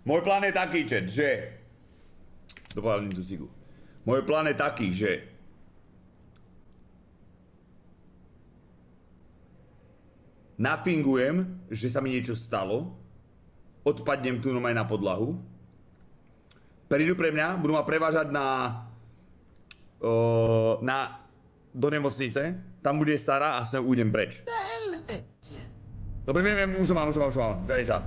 Môj plán je taký, chat, že... Dopálim tú cigu. Môj plán je taký, že... Nafingujem, že sa mi niečo stalo. Odpadnem tu nomaj na podlahu. Prídu pre mňa, budú ma prevážať do nemocnice. Tam bude stará a s ňou ujdem preč. Dobre, viem, už mám. Daj sa.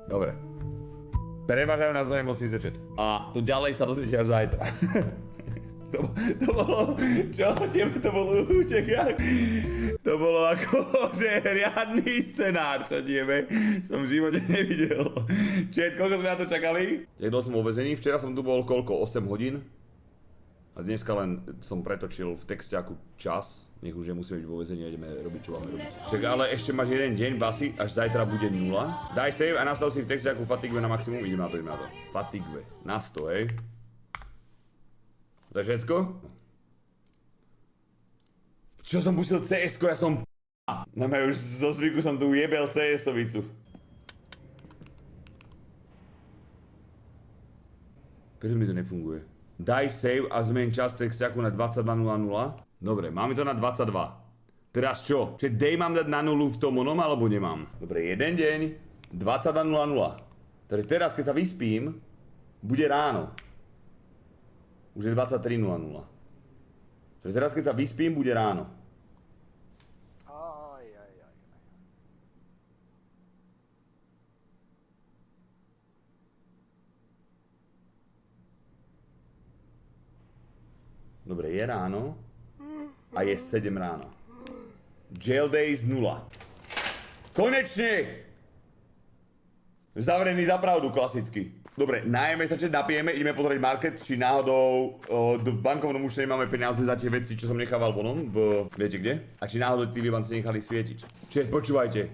Dobre. Prevážajú nás do nemocnice, chat. A to ďalej sa dozviete až zajtra. to bolo... Čo? Tebe to bolo útek? To bolo ako, že riadny scenár, čo tebe som v živote nevidel. Chat, koľko sme na to čakali? Jedol som vo väzení, včera som tu bol koľko? 8 hodín? A dneska len som pretočil v texťaku čas. Nech už nemusíme byť vo väzení a ideme robiť, čo máme robiť. Však ale ešte máš jeden deň, Basi, až zajtra bude 0. Daj save a nastav si v texťaku Fatigve na maximum. Ideme na to. Fatigve. Na 100, hej. To je všetko? Čo som pustil CS-ko, ja som No už zo zvyku som tu ujebel CS-ovicu. Prečo mi to nefunguje? Daj save a zmeň čas texťaku na 22.00. Dobre, máme to na 22. Teraz čo? Čiže day mám dať na 0 v tom onom, alebo nemám? Dobre, jeden deň, 22.00. Takže teraz, keď sa vyspím, bude ráno. Už je 23.00. Takže teraz, keď sa vyspím, bude ráno. Dobre, je ráno a je 7 ráno. Jail days 0. Konečne! Zavrený za pravdu, klasicky. Dobre, najeme sa, napijeme, ideme pozrieť market, či náhodou v bankovnom účte nemáme peniaze za tie veci, čo som nechával vonom, viete kde? A či náhodou tí vybanci nechali svietiť. Čiže počúvajte.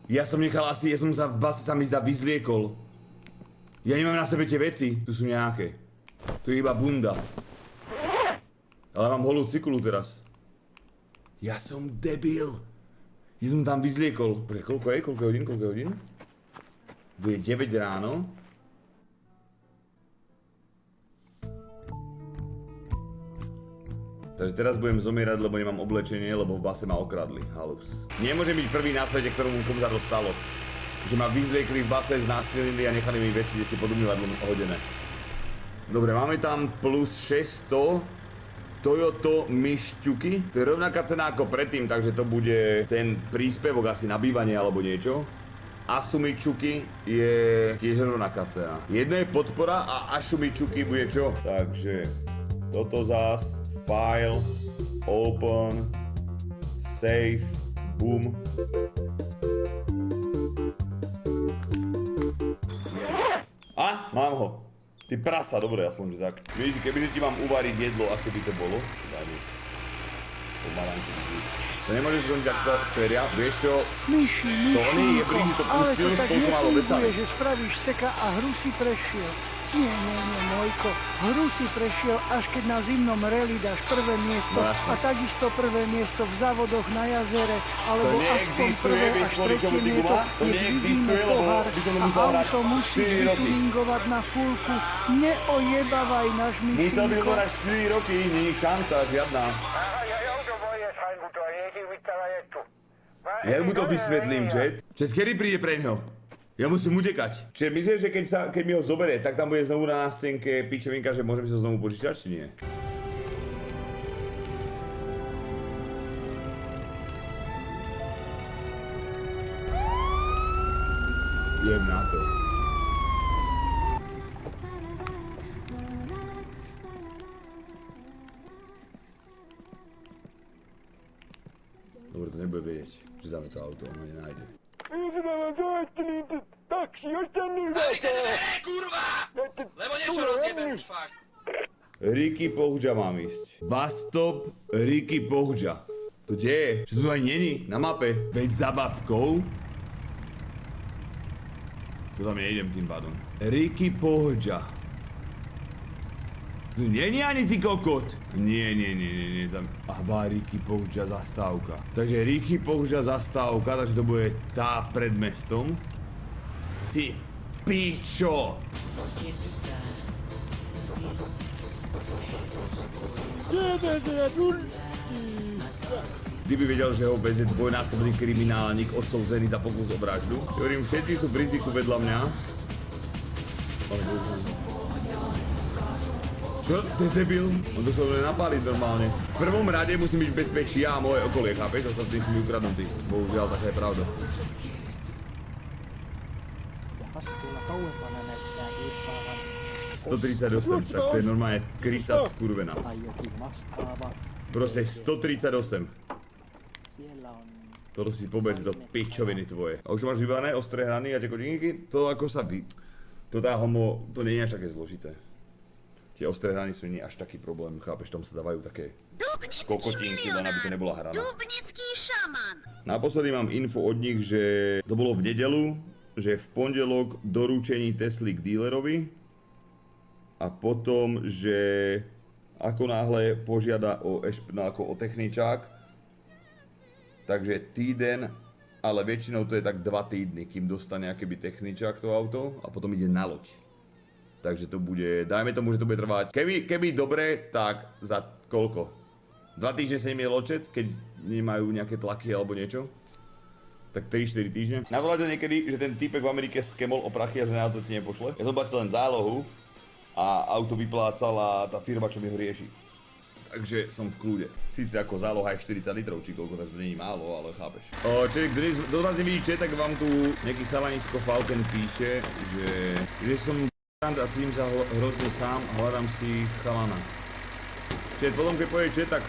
Ja som nechal asi, ja som sa v base sa mi zdá vyzliekol. Ja nemám na sebe tie veci, tu sú nejaké. Tu je iba bunda. Ale mám holú cikulu teraz. Ja som debil. Ja som tam vyzliekol. Koľko je? Koľko je hodín? Bude 9 ráno. Takže teraz budem zomierať, lebo nemám oblečenie, lebo v base ma okradli. Halus. Nemôžem byť prvý na svete, ktorému komu sa to stalo. Že ma vyzliekli v base, znásilnili a nechali mi veci, kde si pod umývadlom hodené. Dobre, máme tam plus 600. Toyota Mišťuky. To je rovnaká cena ako predtým, takže to bude ten príspevok asi na bývanie alebo niečo. Asumičuky je tiež rovnaká cena. Jedno je podpora a Asumičuky bude čo? Takže toto zás, file, open, save, boom. A, mám ho. Ty prasa, dobre, aspoň, že tak. Vieš, kebyže ti mám uvariť jedlo, ako by to bolo, dáme pomaranček. To nemôžeš zrobiť takto séria, vieš čo? Myši, to nie je blíži, to pustil s touto malou vecami. že spravíš steka a hru si prešiel. Nie, Mojko. Hru si prešiel, až keď na zimnom rally dáš prvé miesto a takisto prvé miesto v závodoch na jazere, alebo aspoň prvé až tretie miesto, keď vidíme pohár a auto musíš vytuningovať na fullku. Neojebávaj náš myšinko. Musel by ho 4 roky, nie je šanca, žiadna. Ja mu to vysvetlím, Čet. Čet, kedy príde pre ňo? Ja musím utekať. Čiže myslíš, že keď mi ho zoberie, tak tam bude znovu na nástenke pičovinka, že môžem si ho znovu požičať, či nie? Jem na to. Dobre, to nebude vedieť, že dáme to auto, ono nenájde. Zavri tie dvere, kurva! Lebo niečo rozjebem už fakt. Ricky Pohďa mám ísť. Bus stop Ricky Pohďa. To kde je? Čo to aj není na mape? Veď za babkou. Tu tam nejdem tým pádom. Ricky Pohďa. Tu není ani ty kokot. Nie. Tam... Aba Ricky Pohďa zastávka. Takže Ricky Pohďa zastávka, takže to bude tá pred mestom. Ty pičo. Kdyby vedel, že ho veze dvojnásobný kriminálnik odsouzený za pokus o vraždu. Hovorím, všetci sú v riziku vedľa mňa. Čo? To je debil? On to sa bude napáliť normálne. V prvom rade musím byť v bezpečí ja a moje okolie, chápeš? Ostatní sú mi ukradnutí. Bohužiaľ, taká je pravda. Vasta tuolla kauempana näyttää irtoavan 138, tak to je normálne krysa skurvená. tai jokin vastaava. Proste 138. Siellä on Toto si pobeď do pičoviny tvoje. A už máš vybané ostré hrany a tie kotinky? To ako sa vy... To tá homo... To nie je až také zložité. Tie ostré hrany sú nie až taký problém, chápeš? Tam sa dávajú také kokotinky, len aby to nebola hrana. Dubnický šaman. Naposledy mám info od nich, že to bolo v nedeľu, že v pondelok doručení Tesly k dílerovi a potom, že ako náhle požiada o techničák, takže týden, ale väčšinou to je tak 2 týdny, kým dostane akéby techničák to auto a potom ide na loď. Takže to bude, dajme tomu, že to bude trvať, keby dobre, tak za koľko? 2 týždne sa im je ločet, keď nemajú nejaké tlaky alebo niečo? Tak 3-4 týždne. Navolať to niekedy, že ten týpek v Amerike skemol o prachy a že na to ti nepošle. Ja som bavil len zálohu a auto vyplácala tá firma, čo mi ho rieši. Takže som v kľude. Sice ako záloha je 40 litrov či koľko, takže to nie je málo, ale chápeš. Čiže kto vás nevidíte, tak vám tu nejaký chalanisko Falken píše, že som a cítim sa hrozne sám a hľadám si chalana. Čiže potom keď povie čo, tak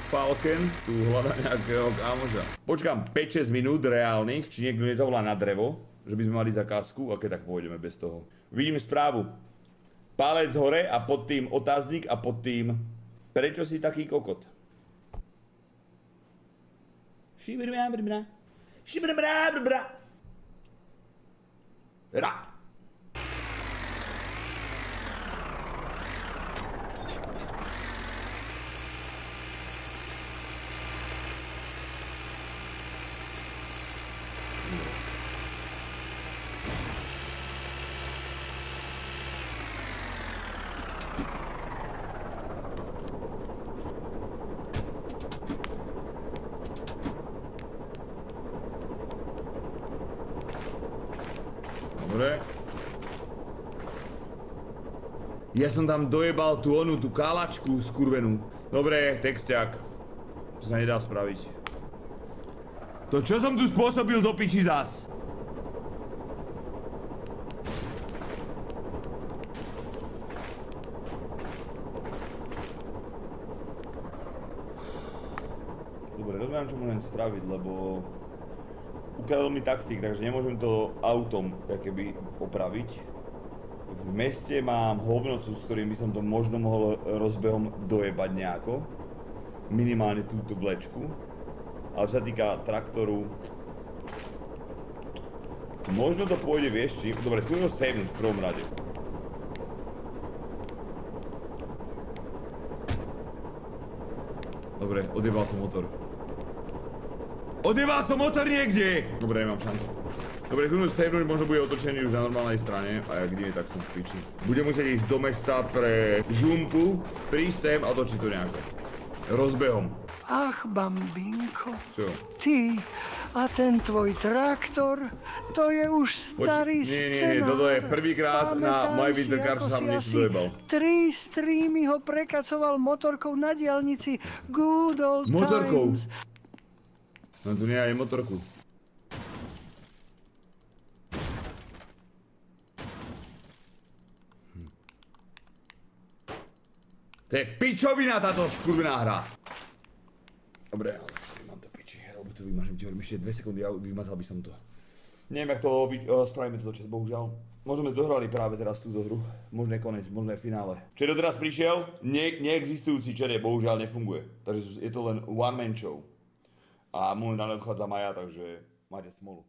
Falken tu hľadá nejakého kámoša. Počkám 5-6 minút reálnych, či niekto nezavolá na drevo, že by sme mali zakázku, a keď tak pôjdeme bez toho. Vidím správu. Palec hore a pod tým otáznik a pod tým prečo si taký kokot? Rád. Dobre. Ja som tam dojebal tú kálačku skurvenú. Dobre, texťák. To sa nedá spraviť. To čo som tu spôsobil do piči zas? Dobre, rozumiem, čo môžem spraviť, lebo ukradol mi taxík, takže nemôžem to autom keby opraviť. V meste mám hovnocu, s ktorým by som to možno mohol rozbehom dojebať nejako. Minimálne túto vlečku. Ale čo sa týka traktoru... Možno to pôjde, vieš či... Dobre, skúsim ho savenúť v prvom rade. Dobre, odjebal som motor. Odjebal som motor niekde! Dobre, nemám šancu. Dobre, skúsim savenúť, možno bude otočený už na normálnej strane. A jak nie, tak som v piči. Budem musieť ísť do mesta pre žumpu, prísť sem a otočiť to nejako. Rozbehom. Ach, bambinko, Čo? ty a ten tvoj traktor, to je už starý Nie, toto je prvýkrát na My Winter Car, čo sa mne niečo dojebal. 3 streamy ho prekacoval motorkou na diaľnici. Good old Motorkou? times. No tu nie je motorku. To je pičovina táto skurvená hra. Dobre, ale mám to piči, alebo to vymažem ti, hovorím ešte 2 sekundy a vymazal by som to. Neviem, jak to spravíme toto čas, bohužiaľ. Možno sme dohrali práve teraz túto hru. Možné konec, možné finále. Čo doteraz prišiel, neexistujúci čer bohužiaľ nefunguje. Takže je to len one man show. A momentálne odchádza Maja, takže máte smolu.